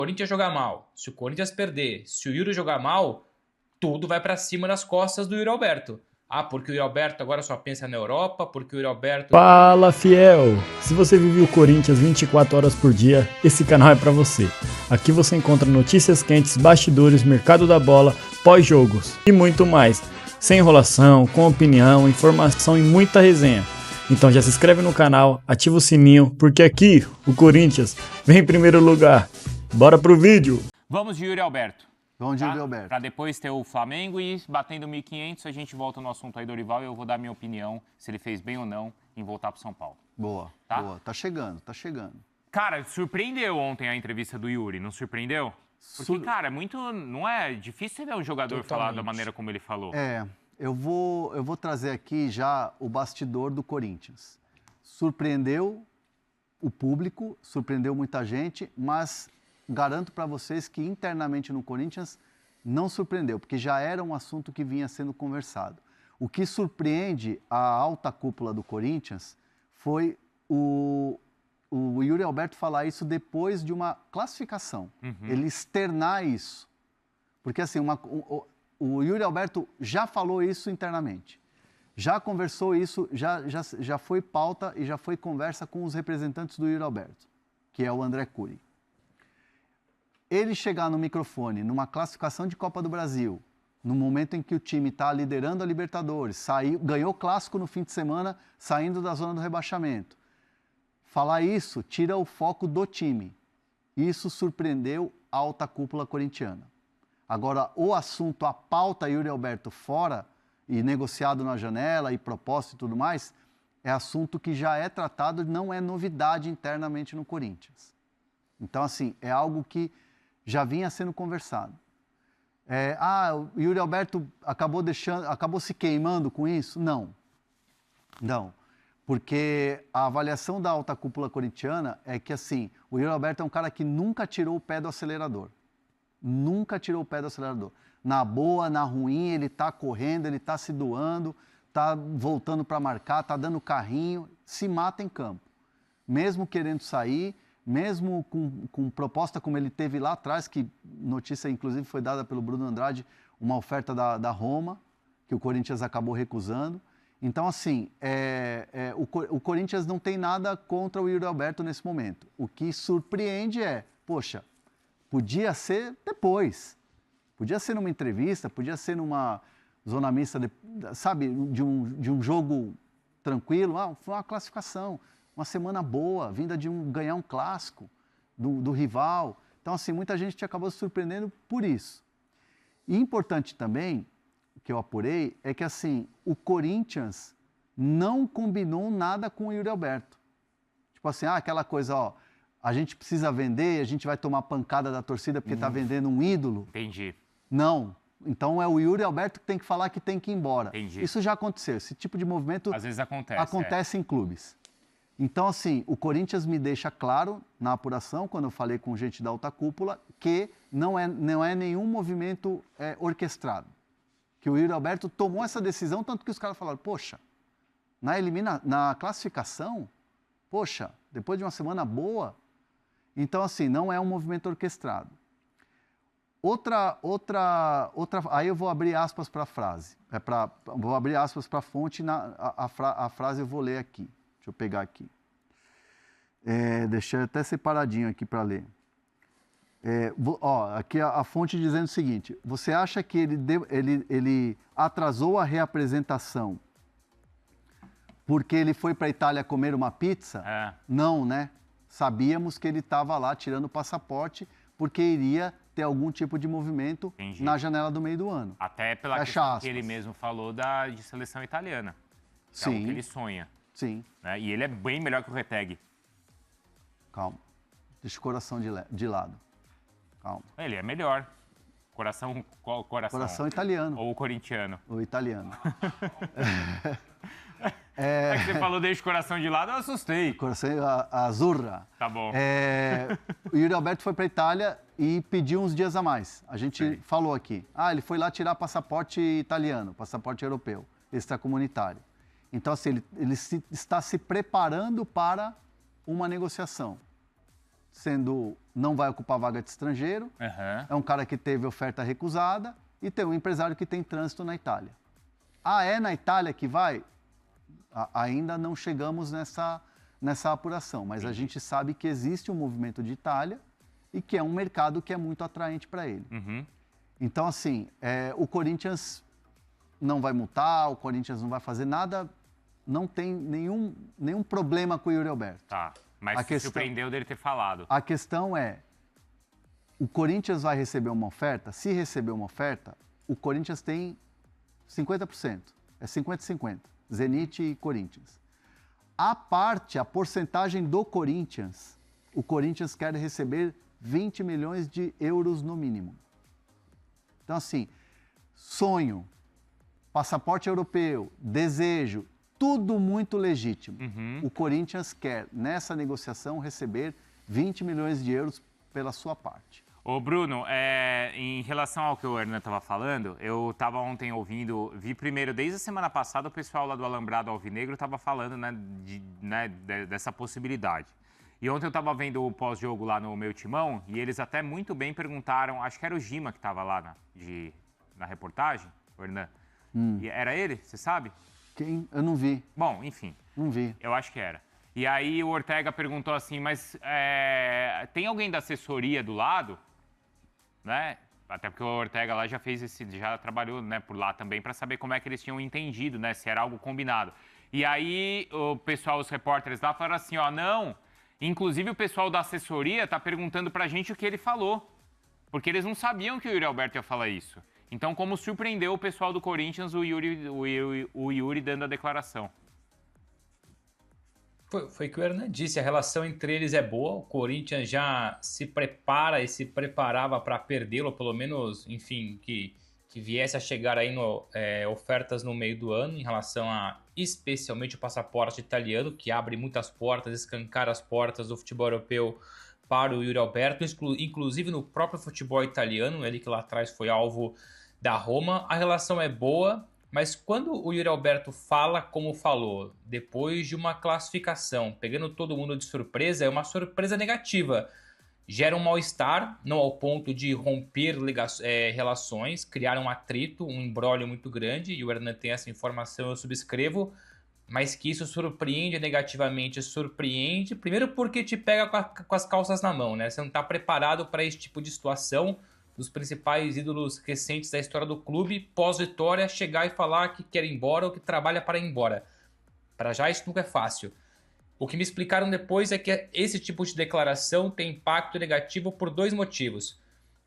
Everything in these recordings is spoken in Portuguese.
Corinthians jogar mal, se o Corinthians perder, se o Yuri jogar mal, tudo vai pra cima nas costas do Yuri Alberto. Ah, porque o Yuri Alberto agora só pensa na Europa, porque o Yuri Alberto... Fala, fiel! Se você vive o Corinthians 24 horas por dia, esse canal é pra você. Aqui você encontra notícias quentes, bastidores, mercado da bola, pós-jogos e muito mais. Sem enrolação, com opinião, informação e muita resenha. Então já se inscreve no canal, ativa o sininho, porque aqui o Corinthians vem em primeiro lugar. Bora pro vídeo! Vamos de Yuri Alberto. Vamos de Yuri Alberto. Para depois ter o Flamengo e batendo 1.500 a gente volta no assunto aí do Dorival e eu vou dar minha opinião se ele fez bem ou não em voltar pro São Paulo. Boa, Tá? boa. Tá chegando, tá chegando. Cara, surpreendeu ontem a entrevista do Yuri, não surpreendeu? Porque, cara, é muito... Não é difícil você ver um jogador falar da maneira como ele falou. Eu vou trazer aqui já o bastidor do Corinthians. Surpreendeu o público, surpreendeu muita gente, mas garanto para vocês que internamente no Corinthians não surpreendeu, porque já era um assunto que vinha sendo conversado. O que surpreende a alta cúpula do Corinthians foi o Yuri Alberto falar isso depois de uma classificação. Ele externar isso. Porque assim, o Yuri Alberto já falou isso internamente. Já conversou isso, já foi pauta e já foi conversa com os representantes do Yuri Alberto, que é o André Curi. Ele chegar no microfone, numa classificação de Copa do Brasil, no momento em que o time está liderando a Libertadores, ganhou o Clássico no fim de semana, saindo da zona do rebaixamento. Falar isso tira o foco do time. Isso surpreendeu a alta cúpula corintiana. Agora, o assunto, a pauta Yuri Alberto fora, e negociado na janela, e proposta e tudo mais, é assunto que já é tratado, não é novidade internamente no Corinthians. Então, assim, é algo que já vinha sendo conversado. O Yuri Alberto acabou se queimando com isso? Não. Não. Porque a avaliação da alta cúpula corintiana é que, assim, o Yuri Alberto é um cara que nunca tirou o pé do acelerador. Nunca tirou o pé do acelerador. Na boa, na ruim, ele está correndo, ele está se doando, está voltando para marcar, está dando carrinho, se mata em campo. Mesmo querendo sair, mesmo com proposta como ele teve lá atrás, que notícia inclusive foi dada pelo Bruno Andrade, uma oferta da Roma, que o Corinthians acabou recusando. Então, assim, o Corinthians não tem nada contra o Yuri Alberto nesse momento. O que surpreende poxa, podia ser depois. Podia ser numa entrevista, podia ser numa zona mista, sabe, de um jogo tranquilo. Foi uma classificação, uma semana boa, vinda de ganhar um clássico do rival. Então, assim, muita gente acabou se surpreendendo por isso. E importante também, que eu apurei, é que, assim, o Corinthians não combinou nada com o Yuri Alberto. Tipo assim, aquela coisa, a gente precisa vender, a gente vai tomar pancada da torcida porque está vendendo um ídolo. Entendi. Não. Então é o Yuri Alberto que tem que falar que tem que ir embora. Entendi. Isso já aconteceu. Esse tipo de movimento às vezes acontece em clubes. Então, assim, o Corinthians me deixa claro na apuração, quando eu falei com gente da alta cúpula, que não é nenhum movimento orquestrado. Que o Yuri Alberto tomou essa decisão, tanto que os caras falaram, poxa, na classificação, poxa, depois de uma semana boa. Então, assim, não é um movimento orquestrado. Aí eu vou abrir aspas para a frase. Vou abrir aspas para a fonte, a frase eu vou ler aqui. Deixa eu pegar aqui. Deixei até separadinho aqui para ler. Aqui a fonte dizendo o seguinte: você acha que ele atrasou a reapresentação porque ele foi para a Itália comer uma pizza? Não, né? Sabíamos que ele estava lá tirando o passaporte porque iria ter algum tipo de movimento na janela do meio do ano. Até pela questão que ele mesmo falou de seleção italiana. Que é o que ele sonha. Sim. Né? E ele é bem melhor que o Retegui. Calma. Deixa o coração de lado. Calma. Ele é melhor. Coração, qual coração? Coração italiano. Ou o corintiano? O italiano. É que você falou deixa o coração de lado, eu assustei. Coração azurra. Tá bom. O Yuri Alberto foi para a Itália e pediu uns dias a mais. A gente falou aqui. Ele foi lá tirar passaporte italiano, passaporte europeu, extracomunitário. Então, assim, ele está se preparando para uma negociação. não vai ocupar vaga de estrangeiro, é um cara que teve oferta recusada e tem um empresário que tem trânsito na Itália. É na Itália que vai? Ainda não chegamos nessa apuração, mas a gente sabe que existe um movimento de Itália e que é um mercado que é muito atraente para ele. Então, assim, o Corinthians não vai multar, o Corinthians não vai fazer nada, não tem nenhum problema com o Yuri Alberto. Tá, mas surpreendeu dele ter falado. A questão é, o Corinthians vai receber uma oferta? Se receber uma oferta, o Corinthians tem 50%. É 50-50. Zenit e Corinthians. A porcentagem do Corinthians, o Corinthians quer receber 20 milhões de euros no mínimo. Então, assim, sonho, passaporte europeu, desejo, tudo muito legítimo. O Corinthians quer, nessa negociação, receber 20 milhões de euros pela sua parte. Ô, Bruno, em relação ao que o Hernan estava falando, eu estava ontem vi primeiro, desde a semana passada, o pessoal lá do Alambrado Alvinegro estava falando dessa possibilidade. E ontem eu estava vendo o pós-jogo lá no Meu Timão, e eles até muito bem perguntaram, acho que era o Gima que estava lá na reportagem, o Hernan. E era ele, você sabe? Quem? Eu não vi. Bom, enfim. Não vi. Eu acho que era. E aí o Ortega perguntou assim, mas tem alguém da assessoria do lado? Né? Até porque o Ortega lá já trabalhou, né, por lá também para saber como é que eles tinham entendido, né, se era algo combinado. E aí o pessoal, os repórteres lá falaram assim, não, inclusive o pessoal da assessoria tá perguntando pra gente o que ele falou, porque eles não sabiam que o Yuri Alberto ia falar isso. Então, como surpreendeu o pessoal do Corinthians, o Yuri dando a declaração. Foi o que o Hernan disse, a relação entre eles é boa, o Corinthians já se prepara e se preparava para perdê-lo, pelo menos, enfim, que viesse a chegar aí ofertas no meio do ano em relação a, especialmente, o passaporte italiano, que abre muitas portas, escancara as portas do futebol europeu para o Yuri Alberto, inclusive no próprio futebol italiano, ele que lá atrás foi alvo da Roma. A relação é boa, mas quando o Yuri Alberto fala como falou, depois de uma classificação, pegando todo mundo de surpresa, é uma surpresa negativa. Gera um mal-estar, não ao ponto de romper relações, criar um atrito, um imbróglio muito grande, e o Hernan tem essa informação, eu subscrevo, mas que isso surpreende negativamente, surpreende, primeiro porque te pega com as calças na mão, né? Você não está preparado para esse tipo de situação, dos principais ídolos recentes da história do clube, pós-vitória, chegar e falar que quer ir embora ou que trabalha para ir embora. Para já isso nunca é fácil. O que me explicaram depois é que esse tipo de declaração tem impacto negativo por dois motivos.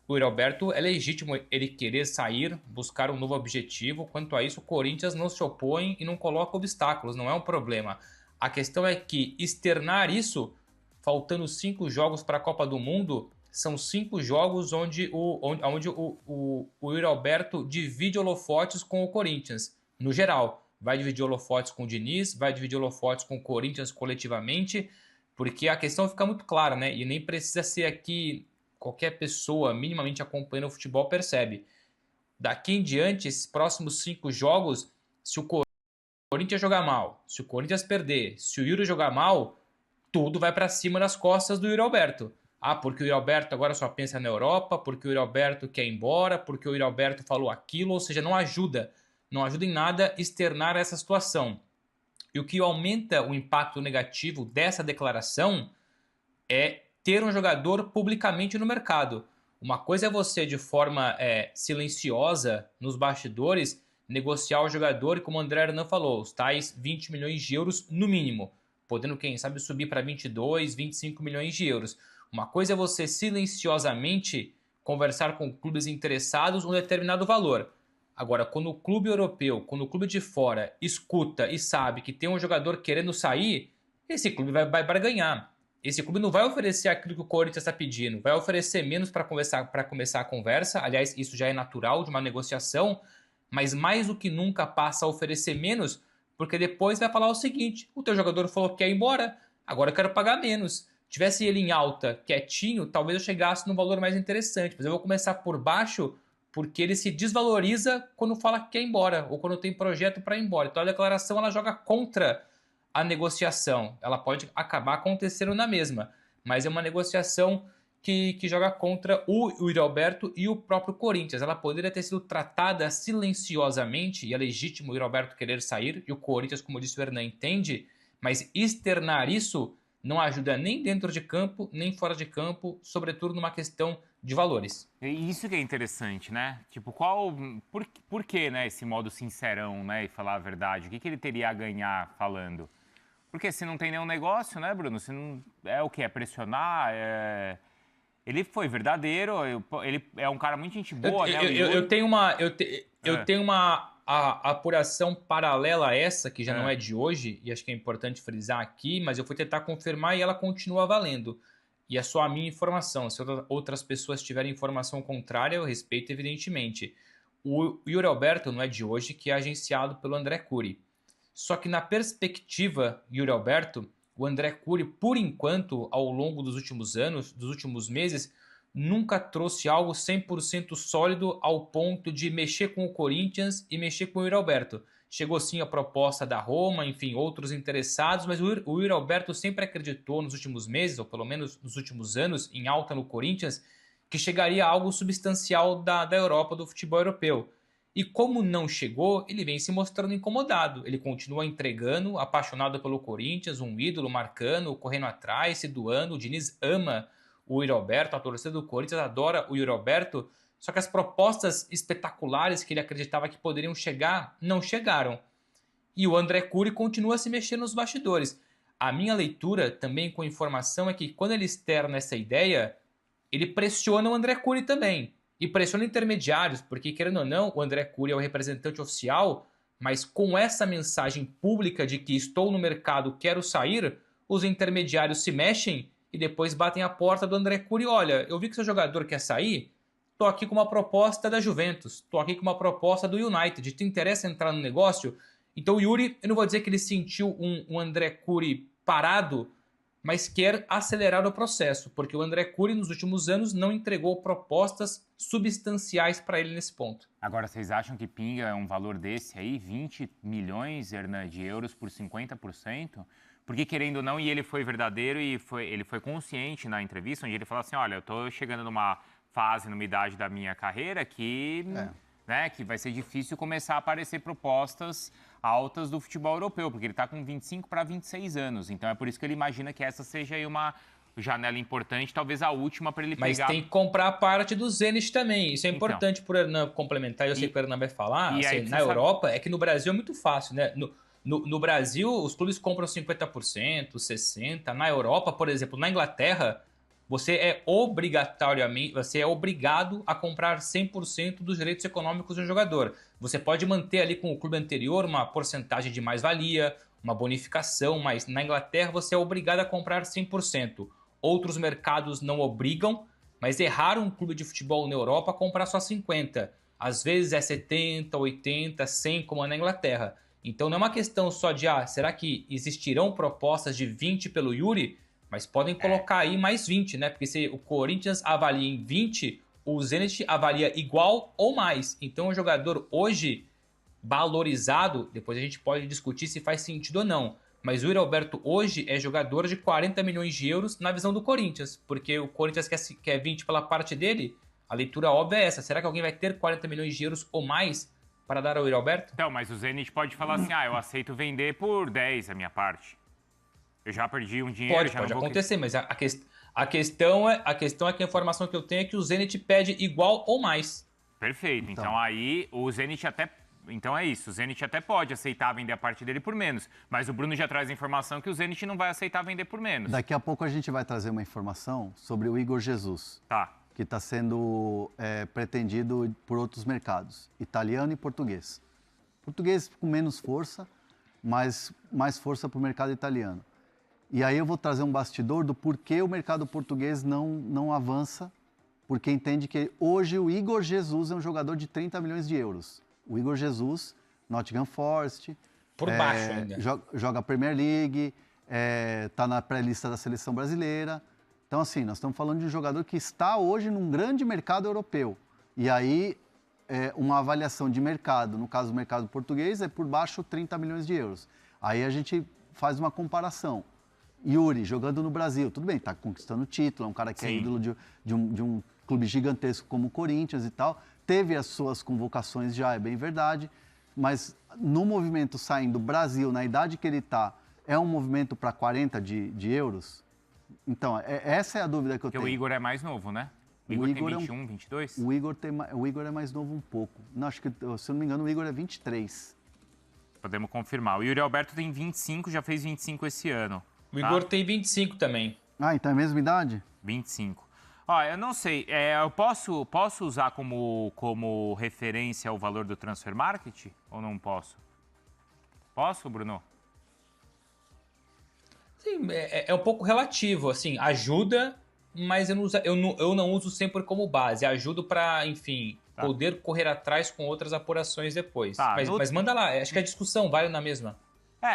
O Yuri Alberto é legítimo ele querer sair, buscar um novo objetivo. Quanto a isso, o Corinthians não se opõe e não coloca obstáculos, não é um problema. A questão é que externar isso, faltando 5 jogos para a Copa do Mundo, são 5 jogos onde o Yuri Alberto divide holofotes com o Corinthians, no geral. Vai dividir holofotes com o Diniz, vai dividir holofotes com o Corinthians coletivamente, porque a questão fica muito clara, né? E nem precisa ser aqui, qualquer pessoa minimamente acompanhando o futebol percebe. Daqui em diante, esses próximos 5 jogos, se o Corinthians jogar mal, se o Corinthians perder, se o Yuri jogar mal, tudo vai para cima nas costas do Yuri Alberto. Porque o Yuri Alberto agora só pensa na Europa, porque o Yuri Alberto quer ir embora, porque o Yuri Alberto falou aquilo, ou seja, não ajuda em nada externar essa situação. E o que aumenta o impacto negativo dessa declaração é ter um jogador publicamente no mercado. Uma coisa é você, de forma silenciosa, nos bastidores, negociar o jogador, e como o André Hernan falou, os tais 20 milhões de euros no mínimo, podendo, quem sabe, subir para 22, 25 milhões de euros. Uma coisa é você silenciosamente conversar com clubes interessados um determinado valor. Agora, quando o clube europeu, quando o clube de fora escuta e sabe que tem um jogador querendo sair, esse clube vai barganhar. Esse clube não vai oferecer aquilo que o Corinthians está pedindo, vai oferecer menos para começar a conversa. Aliás, isso já é natural de uma negociação, mas mais do que nunca passa a oferecer menos, porque depois vai falar o seguinte: o teu jogador falou que quer ir embora, agora eu quero pagar menos. Tivesse ele em alta, quietinho, talvez eu chegasse num valor mais interessante, mas eu vou começar por baixo porque ele se desvaloriza quando fala que quer ir embora ou quando tem projeto para ir embora. Então a declaração ela joga contra a negociação, ela pode acabar acontecendo na mesma. mas é uma negociação que joga contra o Yuri Alberto e o próprio Corinthians. Ela poderia ter sido tratada silenciosamente, e é legítimo o Yuri Alberto querer sair, e o Corinthians, como disse o Hernan, entende, mas externar isso não ajuda nem dentro de campo, nem fora de campo, sobretudo numa questão de valores. E isso que é interessante, né? Tipo, por que, né, esse modo sincerão, né, e falar a verdade? O que ele teria a ganhar falando? Porque se não tem nenhum negócio, né, Bruno? Se não, é o que? É pressionar? Ele foi verdadeiro, ele é um cara muito gente boa, né? Eu tenho uma apuração paralela a essa, que já não é de hoje, e acho que é importante frisar aqui, mas eu fui tentar confirmar e ela continua valendo. E é só a minha informação. Se outras pessoas tiverem informação contrária, eu respeito, evidentemente. O Yuri Alberto não é de hoje, que é agenciado pelo André Cury. Só que na perspectiva Yuri Alberto, o André Cury, por enquanto, ao longo dos últimos anos, dos últimos meses, nunca trouxe algo 100% sólido ao ponto de mexer com o Corinthians e mexer com o Yuri Alberto. Chegou sim a proposta da Roma, enfim, outros interessados, mas o Yuri Alberto sempre acreditou nos últimos meses, ou pelo menos nos últimos anos, em alta no Corinthians, que chegaria a algo substancial da Europa, do futebol europeu. E como não chegou, ele vem se mostrando incomodado. Ele continua entregando, apaixonado pelo Corinthians, um ídolo, marcando, correndo atrás, se doando. O Diniz ama o Yuri Alberto, a torcida do Corinthians adora o Yuri Alberto, só que as propostas espetaculares que ele acreditava que poderiam chegar, não chegaram. E o André Cury continua a se mexer nos bastidores. A minha leitura, também com informação, é que quando ele externa essa ideia, ele pressiona o André Cury também. E pressiona intermediários, porque, querendo ou não, o André Cury é o representante oficial, mas com essa mensagem pública de que estou no mercado, quero sair, os intermediários se mexem e depois batem a porta do André Cury. Olha, eu vi que seu jogador quer sair, tô aqui com uma proposta da Juventus, tô aqui com uma proposta do United, te interessa entrar no negócio? Então o Yuri, eu não vou dizer que ele sentiu um André Cury parado, mas quer acelerar o processo, porque o André Cury, nos últimos anos, não entregou propostas substanciais para ele nesse ponto. Agora, vocês acham que pinga um valor desse aí, 20 milhões, Hernan, de euros por 50%? Porque, querendo ou não, e ele foi verdadeiro e ele foi consciente na entrevista, onde ele falou assim, olha, eu estou chegando numa fase, numa idade da minha carreira que, né, que vai ser difícil começar a aparecer propostas altas do futebol europeu, porque ele está com 25 para 26 anos. Então é por isso que ele imagina que essa seja aí uma janela importante, talvez a última para ele pegar. Mas tem que comprar a parte do Zenit também. Isso é importante para o Hernan complementar, eu sei que o Hernan vai falar. Assim, na Europa, é que no Brasil é muito fácil, né? No Brasil, os clubes compram 50%, 60%. Na Europa, por exemplo, na Inglaterra, você é obrigado a comprar 100% dos direitos econômicos do jogador. Você pode manter ali com o clube anterior uma porcentagem de mais-valia, uma bonificação, mas na Inglaterra você é obrigado a comprar 100%. Outros mercados não obrigam, mas é raro um clube de futebol na Europa comprar só 50%. Às vezes é 70%, 80%, 100%, como é na Inglaterra. Então não é uma questão só de, será que existirão propostas de 20 pelo Yuri? Mas podem colocar aí mais 20, né? Porque se o Corinthians avalia em 20, o Zenit avalia igual ou mais. Então o jogador hoje valorizado, depois a gente pode discutir se faz sentido ou não. Mas o Yuri Alberto hoje é jogador de 40 milhões de euros na visão do Corinthians. Porque o Corinthians quer 20 pela parte dele, a leitura óbvia é essa. Será que alguém vai ter 40 milhões de euros ou mais para dar ao Yuri Alberto? Então, mas o Zenit pode falar assim, eu aceito vender por 10 a minha parte. Eu já perdi um dinheiro. Pode acontecer, mas a questão é que a informação que eu tenho é que o Zenit pede igual ou mais. Perfeito. Então aí o Zenit até... Então é isso, o Zenit até pode aceitar vender a parte dele por menos, mas o Bruno já traz a informação que o Zenit não vai aceitar vender por menos. Daqui a pouco a gente vai trazer uma informação sobre o Igor Jesus, que está sendo pretendido por outros mercados, italiano e português. Português com menos força, mas mais força para o mercado italiano. E aí eu vou trazer um bastidor do porquê o mercado português não avança, porque entende que hoje o Igor Jesus é um jogador de 30 milhões de euros. O Igor Jesus, Nottingham Forest. Por baixo ainda. Joga a Premier League, está na pré-lista da seleção brasileira. Então, assim, nós estamos falando de um jogador que está hoje num grande mercado europeu. E aí, uma avaliação de mercado, no caso do mercado português, é por baixo 30 milhões de euros. Aí a gente faz uma comparação. Yuri, jogando no Brasil, tudo bem, está conquistando título, é um cara que é Sim. ídolo de um clube gigantesco como o Corinthians e tal. Teve as suas convocações já, é bem verdade, mas no movimento saindo do Brasil, na idade que ele está, é um movimento para 40 de euros? Então, essa é a dúvida que eu Porque tenho. o Igor é mais novo, né? O O Igor Igor tem é um- 21, 22? O Igor é mais novo um pouco. Não, acho que, se eu não me engano, o Igor é 23. Podemos confirmar. O Yuri Alberto tem 25, já fez 25 esse ano. O tá? Igor tem 25 também. Ah, então é a mesma idade? 25. Ó, eu não sei, eu posso usar como referência o valor do Transfer Market ou não posso? Posso, Bruno? Sim, é um pouco relativo, assim, ajuda, mas eu não uso sempre como base. Ajudo para, enfim, Tá. poder correr atrás com outras apurações depois. Tá, Mas manda lá, acho que a discussão vale na mesma.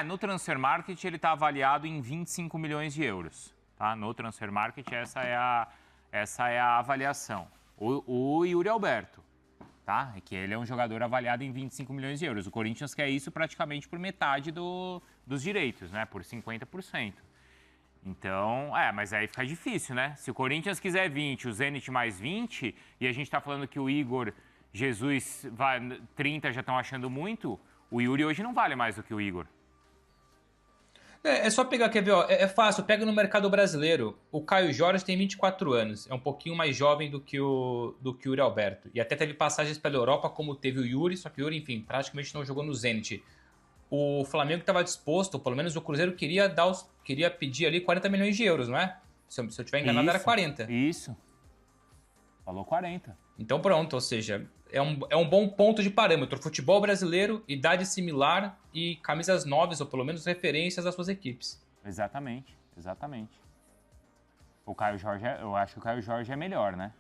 No Transfer Market ele está avaliado em 25 milhões de euros. Tá? No Transfer Market essa é a avaliação. O Yuri Alberto, tá? É que ele é um jogador avaliado em 25 milhões de euros. O Corinthians quer isso praticamente por metade dos direitos, né? Por 50%. Então, mas aí fica difícil, né? Se o Corinthians quiser 20, o Zenit mais 20, e a gente está falando que o Igor Jesus vai 30 já estão achando muito, o Yuri hoje não vale mais do que o Igor. É só pegar, quer ver, ó, é fácil, pega no mercado brasileiro. O Caio Jorge tem 24 anos, é um pouquinho mais jovem do que o Yuri Alberto. E até teve passagens pela Europa, como teve o Yuri, só que o Yuri, enfim, praticamente não jogou no Zenit. O Flamengo estava disposto, pelo menos o Cruzeiro queria pedir ali 40 milhões de euros, não é? Se eu estiver enganado, era 40. Isso. Falou 40. Então pronto, ou seja, é um bom ponto de parâmetro. Futebol brasileiro, idade similar e camisas novas, ou pelo menos referências das suas equipes. Exatamente. O Caio Jorge, eu acho que o Caio Jorge é melhor, né?